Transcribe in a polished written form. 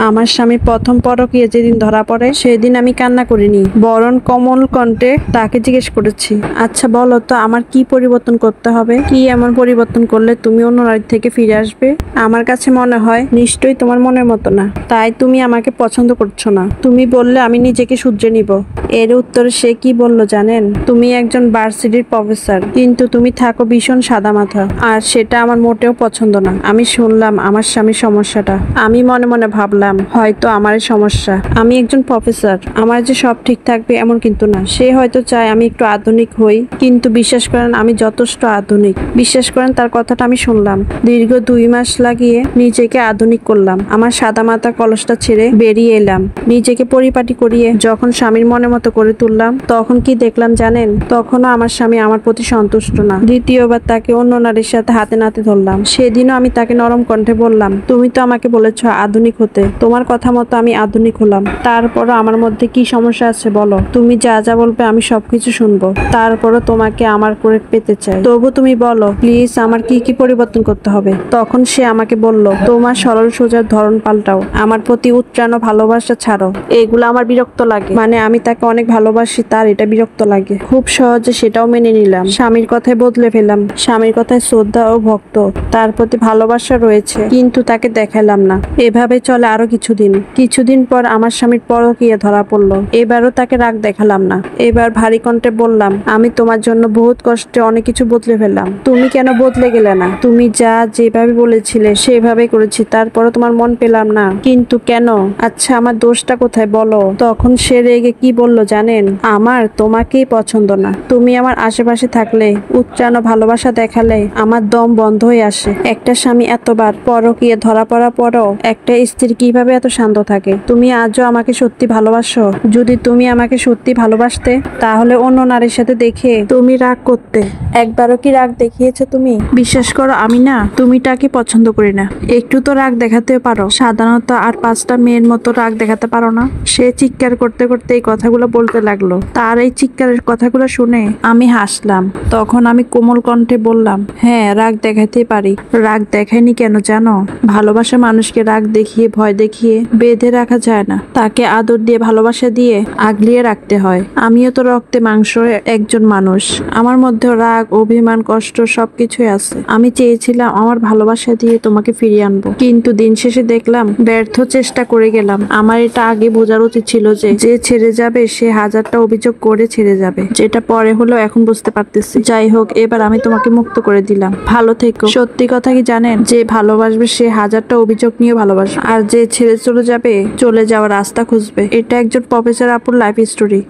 আমার স্বামী প্রথম পরকীয়া যেদিন ধরা পড়ে সেদিন আমি কান্না করিনি, বরং কোমল কণ্ঠে তাকে জিজ্ঞেস করেছি, আচ্ছা বলো তো আমার কি পরিবর্তন করতে হবে, কি এমন পরিবর্তন করলে তুমি অন্য নারী থেকে ফিরে আসবে? আমার কাছে মনে হয় নিশ্চয়ই তোমার মনের মতো না, তাই তুমি আমাকে পছন্দ করছো না। তুমি বললে আমি নিজেকে শুধরে নিব। এর উত্তরে সে কি বলল জানেন? তুমি একজন ভার্সিটির প্রফেসর, কিন্তু তুমি থাকো ভীষণ সাদামাথা, আর সেটা আমার মোটেও পছন্দ না। আমি শুনলাম আমার স্বামীর সমস্যাটা, আমি মনে মনে ভাবলাম হয়তো আমারই সমস্যা। আমি একজন প্রফেসর, আমার যে সব ঠিক থাকবে এমন কিন্তু না। সে হয়তো চায় আমি একটু আধুনিক হই, কিন্তু বিশ্বাস করেন আমি যথেষ্ট আধুনিক। বিশ্বাস করেন তার কথাটা আমি শুনলাম। দীর্ঘ 2 মাস লাগিয়ে নিজেকে আধুনিক করলাম। আমার সাদামাথা কলসটা ছেড়ে বেরিয়ে এলাম। নিজেকে পরিপাটি করিয়ে যখন স্বামীর মনের মতো করে তুললাম, তখন কি দেখলাম জানেন? তখনও আমার স্বামী আমার প্রতি সন্তুষ্ট না। দ্বিতীয়বার তাকে অন্য নারীর সাথে হাতে নাতে ধরলাম। সেদিনও আমি তাকে নরম কণ্ঠে বললাম, তুমি তো আমাকে বলেছ আধুনিক হতে, তোমার কথা মতো আমি আধুনিক হলাম। তারপরও আমার মধ্যে কি সমস্যা আছে বলো? তুমি যা যা বলবে আমি সবকিছু শুনবো। তারপরও তোমাকে আমার করে পেতে চাই। তবু তুমি বলো প্লিজ আমার কি কি পরিবর্তন করতে হবে? তখন সে আমাকে বলল, তোমার সরল সোজার ধরন পাল্টাও, আমার প্রতি উচ্চারণ ভালোবাসা ছাড়ো। এগুলো আমার বিরক্ত লাগে। মানে আমি তাকে অনেক ভালোবাসি, তার এটা বিরক্ত লাগে। খুব সহজে সেটাও মেনে নিলাম। স্বামীর কথায় বদলে ফেলাম। স্বামীর কথায় শ্রদ্ধা ও ভক্ত, তার প্রতি ভালোবাসা রয়েছে, কিন্তু তাকে দেখালাম না। এভাবে চলে আরো কিছুদিন পর আমার স্বামীর পরকীয়া ধরা পড়লো। এবারও তাকে রাগ দেখালাম না। এবার ভারী কণ্ঠে বললাম, আমি তোমার জন্য বহুত কষ্টে অনেক কিছু বদলে ফেললাম, তুমি কেন বদলে গেলে না? তুমি যা যেভাবে বলেছিলে সেভাবে করেছি, তারপরও তোমার মন পেলাম না। কিন্তু কেন? আচ্ছা আমার দোষটা কোথায় বলো? তখন সে রেগে কি বলল জানেন? আমার তোমাকেই পছন্দ না। তুমি আমার আশেপাশে থাকলে, উচ্চারণ ভালোবাসা দেখালে আমার দম বন্ধ হয়ে আসে। একটা স্বামী এতবার পরকীয়া ধরা পড়ার পরও একটা স্ত্রী কিভাবে এত শান্ত থাকে? তুমি আজও আমাকে সত্যি ভালোবাসো? যদি তুমি আমাকে সত্যি ভালোবাসতে, তাহলে অন্য নারীর সাথে দেখে তুমি রাগ করতে। একবারও কি রাগ দেখিয়েছো তুমি? বিশ্বাস করো আমি না তুমি তাকে পছন্দ করি না। একটু তো রাগ দেখাতেও পারো, সাধারণত আর 5টা মেয়ের মতো রাগ দেখাতে পারো না? সে চিৎকার করতে করতে এই কথাগুলো বলতে লাগলো। তার এই চিৎকারের কথাগুলো শুনে আমি হাসলাম। তখন আমি কোমল কণ্ঠে বললাম, হ্যাঁ রাগ দেখাতে পারি। রাগ দেখায়নি কেন জানো? ভালোবাসা মানুষকে রাগ দেখিয়ে ভয় দেখিয়ে বেঁধে রাখা যায় না, তাকে আদর দিয়ে ভালোবাসা দিয়ে আগলিয়ে রাখতে হয়। আমিও তো রক্তে মাংস একজন মানুষ, আমার মধ্যে রাগ অভিমান কষ্ট সবকিছুই আছে। আমি চেয়েছিলাম আমার ভালোবাসা দিয়ে তোমাকে ফিরিয়ে আনবো, কিন্তু দিন শেষে দেখলাম ব্যর্থ চেষ্টা করে গেলাম। আমার এটা আগে বোঝার উচিত ছিল যে যে ছেড়ে যাবে সে 1000টা অভিযোগ করে ছেড়ে যাবে, যেটা পরে হলেও এখন বুঝতে পারতেছি। যাই হোক, এবার আমি তোমাকে মুক্ত করে দিলাম, ভালো থেকো। সত্যি কথা কি জানেন? যে ভালোবাসবে সে 1000টা অভিযোগ নিয়ে ভালোবাসবে, আর যে ছেড়ে চলে যাবে চলে যাওয়ার রাস্তা খুঁজবে। এটা একজন প্রফেসর আপুর লাইফ স্টোরি।